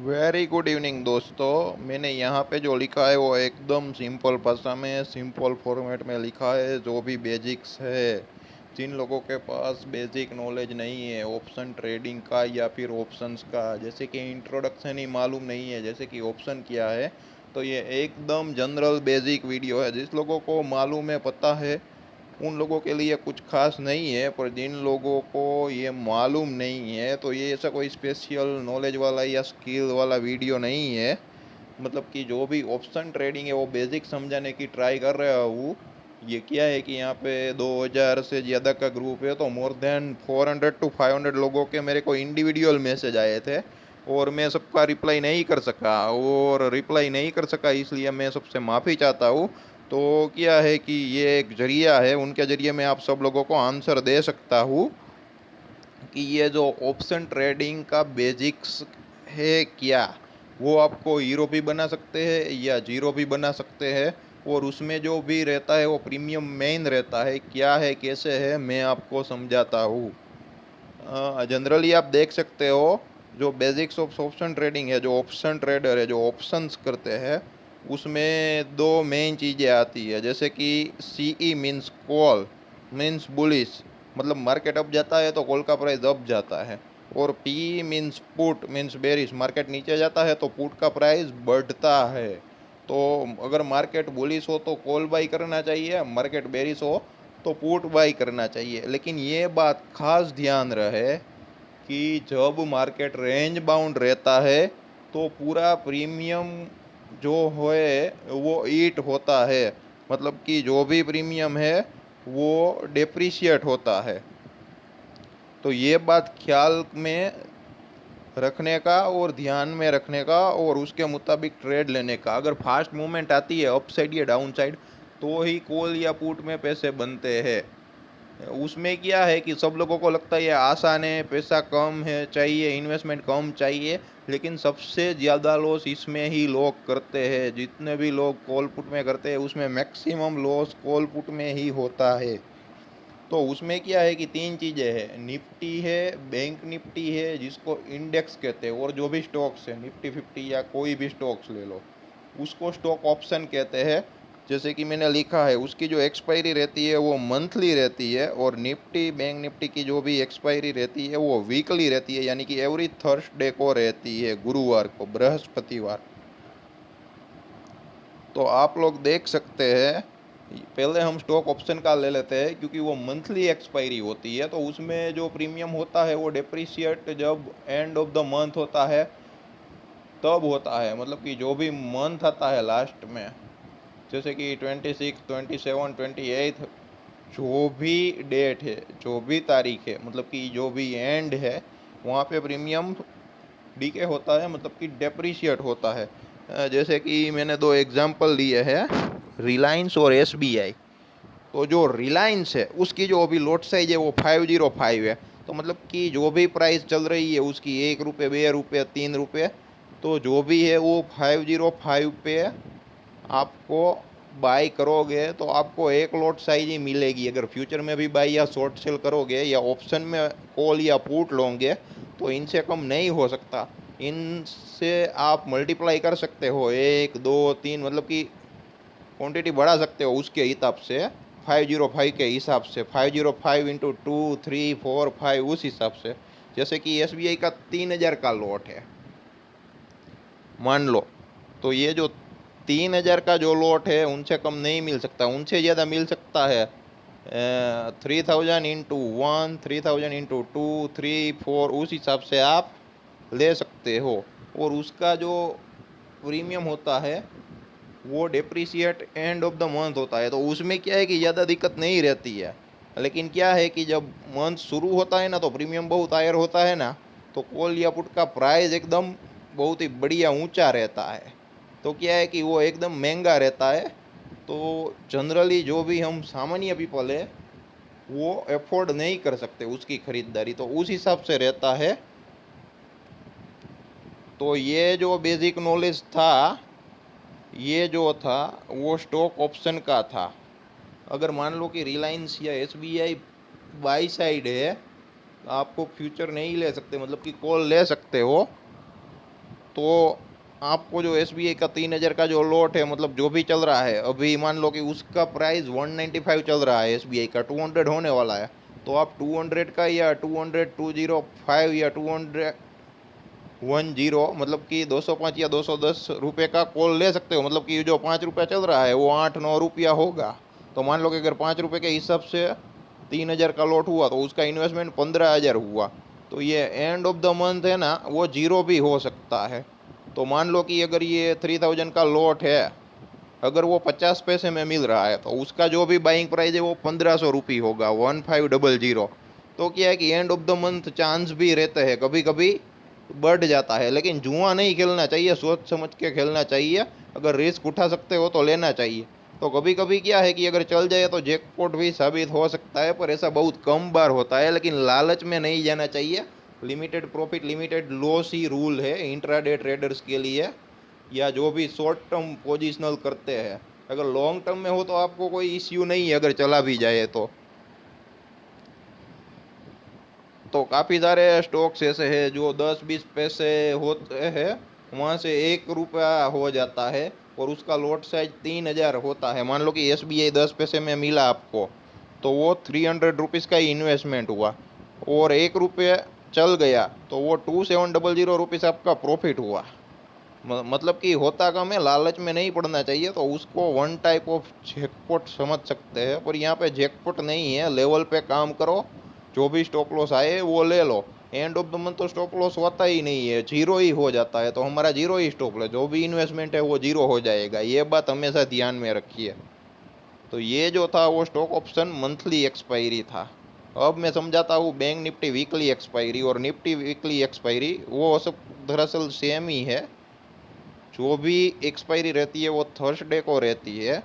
Very good evening दोस्तों। मैंने यहाँ पे जो लिखा है वो एकदम सिंपल भाषा में सिंपल फॉर्मेट में लिखा है। जो भी बेसिक्स है, जिन लोगों के पास बेसिक नॉलेज नहीं है ऑप्शन ट्रेडिंग का या फिर ऑप्शंस का, जैसे कि इंट्रोडक्शन ही मालूम नहीं है जैसे कि ऑप्शन क्या है, तो ये एकदम जनरल बेसिक वीडियो है। जिस लोगों को मालूम है, पता है, उन लोगों के लिए कुछ खास नहीं है। पर जिन लोगों को ये मालूम नहीं है, तो ये ऐसा कोई स्पेशल नॉलेज वाला या स्किल वाला वीडियो नहीं है। मतलब कि जो भी ऑप्शन ट्रेडिंग है वो बेसिक समझाने की ट्राई कर रहा हूँ। ये क्या है कि यहाँ पे 2000 से ज़्यादा का ग्रुप है, तो मोर देन 400 टू 500 लोगों के मेरे को इंडिविजुअल मैसेज आए थे और मैं सबका रिप्लाई नहीं कर सका। और रिप्लाई नहीं कर सका इसलिए मैं सबसे माफ़ी चाहता हूँ। तो क्या है कि ये एक जरिया है, उनके जरिए मैं आप सब लोगों को आंसर दे सकता हूँ कि ये जो ऑप्शन ट्रेडिंग का बेसिक्स है क्या, वो आपको हीरो भी बना सकते हैं या जीरो भी बना सकते हैं। और उसमें जो भी रहता है वो प्रीमियम मेन रहता है। क्या है, कैसे है, मैं आपको समझाता हूँ। जनरली आप देख सकते हो, जो बेसिक्स ऑफ ऑप्शन ट्रेडिंग है, जो ऑप्शन ट्रेडर है, जो ऑप्शंस करते हैं, उसमें दो मेन चीज़ें आती है। जैसे कि CE means call, means bullish, मतलब मार्केट अप जाता है तो कॉल का प्राइस अप जाता है। और P means put, means bearish, market नीचे जाता है तो पुट का प्राइस बढ़ता है। तो अगर मार्केट बुलिश हो तो कॉल बाई करना चाहिए, मार्केट बेरिश हो तो पुट बाई करना चाहिए। लेकिन ये बात खास ध्यान रहे कि जब मार्केट रेंज बाउंड रहता है तो पूरा प्रीमियम जो है वो ईट होता है। मतलब कि जो भी प्रीमियम है वो डेप्रिशिएट होता है। तो ये बात ख्याल में रखने का और ध्यान में रखने का और उसके मुताबिक ट्रेड लेने का। अगर फास्ट मूवमेंट आती है अप साइड या डाउन साइड, तो ही कॉल या पुट में पैसे बनते हैं। उसमें क्या है कि सब लोगों को लगता है ये आसान है, पैसा कम है चाहिए, इन्वेस्टमेंट कम चाहिए। लेकिन सबसे ज़्यादा लॉस इसमें ही लोग करते हैं। जितने भी लोग कॉल पुट में करते हैं उसमें मैक्सिमम लॉस कॉल पुट में ही होता है। तो उसमें क्या है कि तीन चीज़ें हैं, निफ्टी है, बैंक निफ्टी है जिसको इंडेक्स कहते हैं, और जो भी स्टॉक्स है निफ्टी 50 या कोई भी स्टॉक्स ले लो, उसको स्टॉक ऑप्शन कहते हैं। जैसे कि मैंने लिखा है, उसकी जो एक्सपायरी रहती है वो मंथली रहती है, और निफ्टी बैंक निफ्टी की जो भी एक्सपायरी रहती है वो वीकली रहती है, यानी कि एवरी थर्सडे को रहती है, गुरुवार को, बृहस्पतिवार। तो आप लोग देख सकते हैं, पहले हम स्टॉक ऑप्शन का ले लेते हैं क्योंकि वो मंथली एक्सपायरी होती है। तो उसमें जो प्रीमियम होता है वो डेप्रिशिएट जब एंड ऑफ द मंथ होता है तब होता है। मतलब कि जो भी मंथ आता है लास्ट में, जैसे कि 26, 27, 28, जो भी डेट है, जो भी तारीख है, मतलब कि जो भी एंड है, वहाँ पे प्रीमियम डीके होता है, मतलब कि डेप्रिशिएट होता है। जैसे कि मैंने दो एग्जांपल दिए हैं, रिलायंस और एसबीआई। तो जो रिलायंस है उसकी जो अभी लोट साइज है वो 505 है। तो मतलब कि जो भी प्राइस चल रही है उसकी, 1 रुपये, 2 रुपये, 3 रुपये, तो जो भी है वो 505 पे आपको बाई करोगे तो आपको एक लॉट साइज ही मिलेगी। अगर फ्यूचर में भी बाई या शॉर्ट सेल करोगे या ऑप्शन में कॉल या पुट लोगे तो इनसे कम नहीं हो सकता। इनसे आप मल्टीप्लाई कर सकते हो, 1, 2, 3, मतलब कि क्वांटिटी बढ़ा सकते हो उसके हिसाब से, 505 के हिसाब से, 505 इंटू 2, 3, 4, 5, उस हिसाब से। जैसे कि एसबीआई का 3000 का लॉट है मान लो, तो ये जो 3000 का जो लॉट है उनसे कम नहीं मिल सकता, उनसे ज़्यादा मिल सकता है। 3000 इंटू 1, 3000 इंटू 2, 3, 4, उस हिसाब से आप ले सकते हो। और उसका जो प्रीमियम होता है वो depreciate end of the month होता है। तो उसमें क्या है कि ज़्यादा दिक्कत नहीं रहती है। लेकिन क्या है कि जब मंथ शुरू होता है ना, तो प्रीमियम बहुत हायर होता है ना, तो कॉल या पुट का प्राइस एकदम बहुत ही बढ़िया ऊंचा रहता है। तो क्या है कि वो एकदम महंगा रहता है। तो जनरली जो भी हम सामान्य पीपल है वो अफोर्ड नहीं कर सकते उसकी ख़रीदारी, तो उस हिसाब से रहता है। तो ये जो बेसिक नॉलेज था, ये जो था वो स्टॉक ऑप्शन का था। अगर मान लो कि रिलायंस या एसबीआई बाई साइड है, तो आपको फ्यूचर नहीं ले सकते, मतलब कि कॉल ले सकते हो। तो आपको जो SBI का 3,000 का जो लॉट है, मतलब जो भी चल रहा है अभी, मान लो कि उसका प्राइस 195 चल रहा है, SBI का 200 होने वाला है, तो आप 200 का या 200, 205 या 210, मतलब कि 205 या 210 रुपये का कॉल ले सकते हो। मतलब कि जो 5 रुपया चल रहा है वो 8-9 रुपया होगा। तो मान लो कि अगर 5 रुपये के हिसाब से 3,000 का लॉट हुआ तो उसका इन्वेस्टमेंट 15,000 हुआ। तो ये एंड ऑफ द मंथ है ना, वो जीरो भी हो सकता है। तो मान लो कि अगर ये 3,000 का लॉट है, अगर वो 50 पैसे में मिल रहा है तो उसका जो भी बाइंग प्राइस है वो 1,500 रुपये होगा, 1500। तो क्या है कि end of the month chance भी रहते हैं, कभी कभी बढ़ जाता है। लेकिन जुआ नहीं खेलना चाहिए, सोच समझ के खेलना चाहिए। अगर रिस्क उठा सकते हो तो लेना चाहिए। तो कभी कभी क्या है कि अगर चल जाए तो जैकपॉट भी साबित हो सकता है, पर ऐसा बहुत कम बार होता है। लेकिन लालच में नहीं जाना चाहिए। लिमिटेड प्रॉफिट लिमिटेड लॉस ही रूल है इंट्राडे ट्रेडर्स के लिए, या जो भी शॉर्ट टर्म पोजिशनल करते हैं। अगर लॉन्ग टर्म में हो तो आपको कोई इश्यू नहीं है, अगर चला भी जाए तो काफ़ी सारे स्टॉक्स ऐसे हैं जो 10-20 पैसे होते हैं, वहाँ से 1 रुपया हो जाता है और उसका लॉट साइज 3,000 होता है। मान लो कि SBI 10 पैसे में मिला आपको, तो वो 300 रुपीज़ का ही इन्वेस्टमेंट हुआ, और 1 रुपये चल गया तो वो 2,700 रुपीज़ आपका प्रॉफिट हुआ। मतलब कि होता कम है, लालच में नहीं पड़ना चाहिए। तो उसको वन टाइप ऑफ जैकपॉट समझ सकते हैं, पर यहाँ पे जैकपॉट नहीं है। लेवल पे काम करो, जो भी स्टॉप लॉस आए वो ले लो। एंड ऑफ द मंथ तो स्टॉप लॉस होता ही नहीं है, जीरो ही हो जाता है। तो हमारा जीरो ही स्टॉप लॉस, जो भी इन्वेस्टमेंट है वो जीरो हो जाएगा, ये बात हमेशा ध्यान में रखिए। तो ये जो था वो स्टॉक ऑप्शन मंथली एक्सपायरी था। अब मैं समझाता हूँ बैंक निफ्टी वीकली एक्सपायरी और निफ्टी वीकली एक्सपायरी, वो सब दरअसल सेम ही है। जो भी एक्सपायरी रहती है वो थर्सडे को रहती है।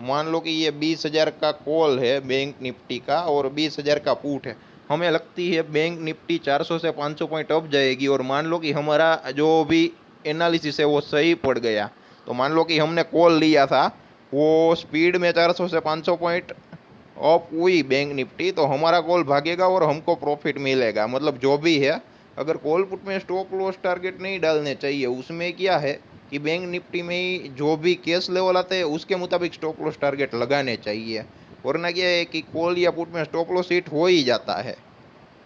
मान लो कि ये 20,000 का कॉल है बैंक निफ्टी का और 20,000 का पुट है। हमें लगती है बैंक निफ्टी 400 से 500 पॉइंट अप जाएगी, और मान लो कि हमारा जो भी एनालिसिस है वो सही पड़ गया। तो मान लो कि हमने कॉल लिया था, वो स्पीड में 400 से 500 पॉइंट अप हुई बैंक निफ्टी, तो हमारा कॉल भागेगा और हमको प्रॉफिट मिलेगा। मतलब जो भी है, अगर कॉल पुट में स्टॉप लॉस टारगेट नहीं डालने चाहिए। उसमें क्या है कि बैंक निफ्टी में ही जो भी कैश लेवल आते हैं उसके मुताबिक स्टॉप लॉस टारगेट लगाने चाहिए, वरना क्या है कि कॉल या पुट में स्टॉप लॉस हिट हो ही जाता है।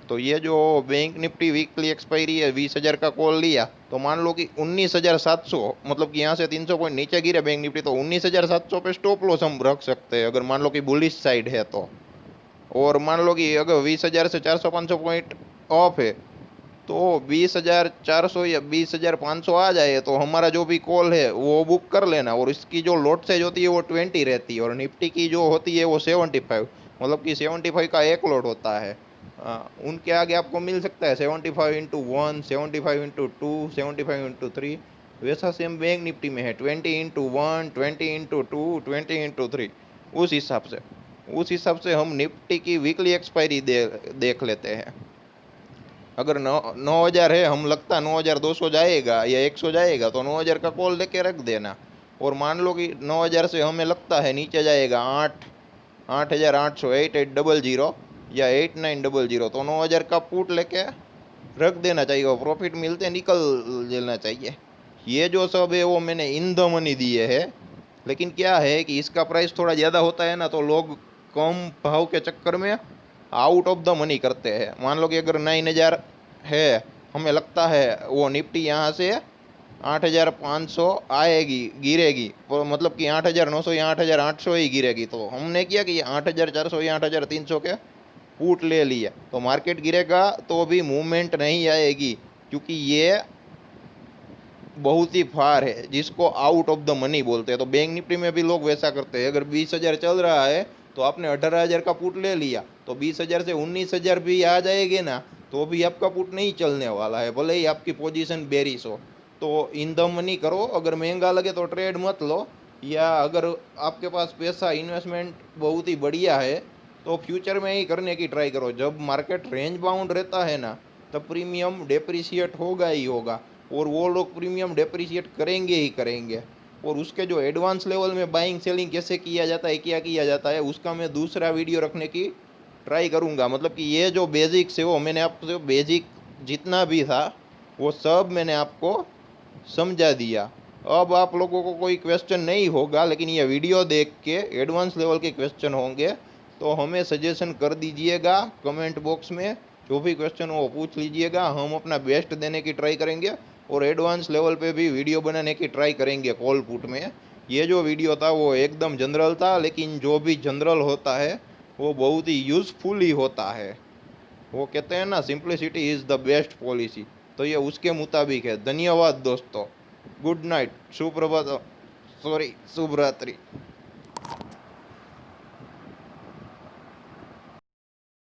तो ये जो बैंक निफ्टी वीकली एक्सपायरी है, 20,000 का कॉल लिया, तो मान लो कि 19,700, मतलब कि यहाँ से 300 पॉइंट नीचे गिरे बैंक निफ्टी, तो 19,700 पे स्टॉप लॉस हम रख सकते हैं, अगर मान लो कि बुलिश साइड है तो। और मान लो कि अगर 20,000 से 400-500 पॉइंट ऑफ है, तो 20,400 या 20,500 आ जाए तो हमारा जो भी कॉल है वो बुक कर लेना। और इसकी जो लॉट साइज होती है वो 20 रहती है, और निफ्टी की जो होती है वो 75, मतलब कि 75 का एक लॉट होता है। उनके आगे आपको मिल सकता है 75x1, 75x2, 75x3। वैसा सेम बैंक निफ्टी में है 20x1, 20x2, 20x3। उस हिसाब से हम निफ्टी की वीकली एक्सपायरी देख लेते हैं। अगर 9,000 है, हम लगता 9,200 जाएगा या 100 जाएगा, तो 9,000 का कॉल लेके रख देना। और मान लो कि 9,000 से हमें लगता है नीचे जाएगा 8,800, 8,800 या 8,900, तो 9,000 का पुट लेके रख देना चाहिए, और प्रॉफिट मिलते निकल लेना चाहिए। ये जो सब है वो मैंने इन द मनी दिए है। लेकिन क्या है कि इसका प्राइस थोड़ा ज़्यादा होता है ना, तो लोग कम भाव के चक्कर में आउट ऑफ द मनी करते हैं। मान लो कि अगर 9,000 है, हमें लगता है वो निफ्टी यहाँ से 8,500 आएगी, गिरेगी, और मतलब कि 8,900 या 8,800 ही गिरेगी, तो हमने किया कि 8,400 या 8,300 के पुट ले लिया। तो मार्केट गिरेगा तो भी मूवमेंट नहीं आएगी, क्योंकि ये बहुत ही फार है, जिसको आउट ऑफ द मनी बोलते हैं। तो बैंक निफ्टी में भी लोग वैसा करते हैं। अगर 20,000 चल रहा है तो आपने 18,000 का पुट ले लिया, तो 20,000 से 19,000 भी आ जाएंगे ना, तो भी आपका पुट नहीं चलने वाला है, भले ही आपकी पोजीशन बेरिश हो। तो इन द मनी करो। अगर महंगा लगे तो ट्रेड मत लो, या अगर आपके पास पैसा इन्वेस्टमेंट बहुत ही बढ़िया है तो फ्यूचर में ही करने की ट्राई करो। जब मार्केट रेंज बाउंड रहता है ना, तब प्रीमियम डेप्रिशिएट होगा ही होगा, और वो लोग प्रीमियम डेप्रिशिएट करेंगे ही करेंगे। और उसके जो एडवांस लेवल में बाइंग सेलिंग कैसे किया जाता है, क्या किया जाता है, उसका मैं दूसरा वीडियो रखने की ट्राई करूँगा। मतलब कि ये जो बेसिक्स है वो मैंने आपको, बेसिक जितना भी था वो सब मैंने आपको समझा दिया। अब आप लोगों को कोई क्वेश्चन नहीं होगा, लेकिन ये वीडियो देख के एडवांस लेवल के क्वेश्चन होंगे, तो हमें सजेशन कर दीजिएगा कमेंट बॉक्स में। जो भी क्वेश्चन हो वो पूछ लीजिएगा, हम अपना बेस्ट देने की ट्राई करेंगे और एडवांस लेवल पे भी वीडियो बनाने की ट्राई करेंगे कॉल पुट में। ये जो वीडियो था वो एकदम जनरल था, लेकिन जो भी जनरल होता है वो बहुत ही यूज़फुल ही होता है। वो कहते हैं ना, simplicity is the best policy. तो ये उसके मुताबिक है। धन्यवाद दोस्तों। गुड नाइट, सुप्रभात, सॉरी, शुभ रात्रि।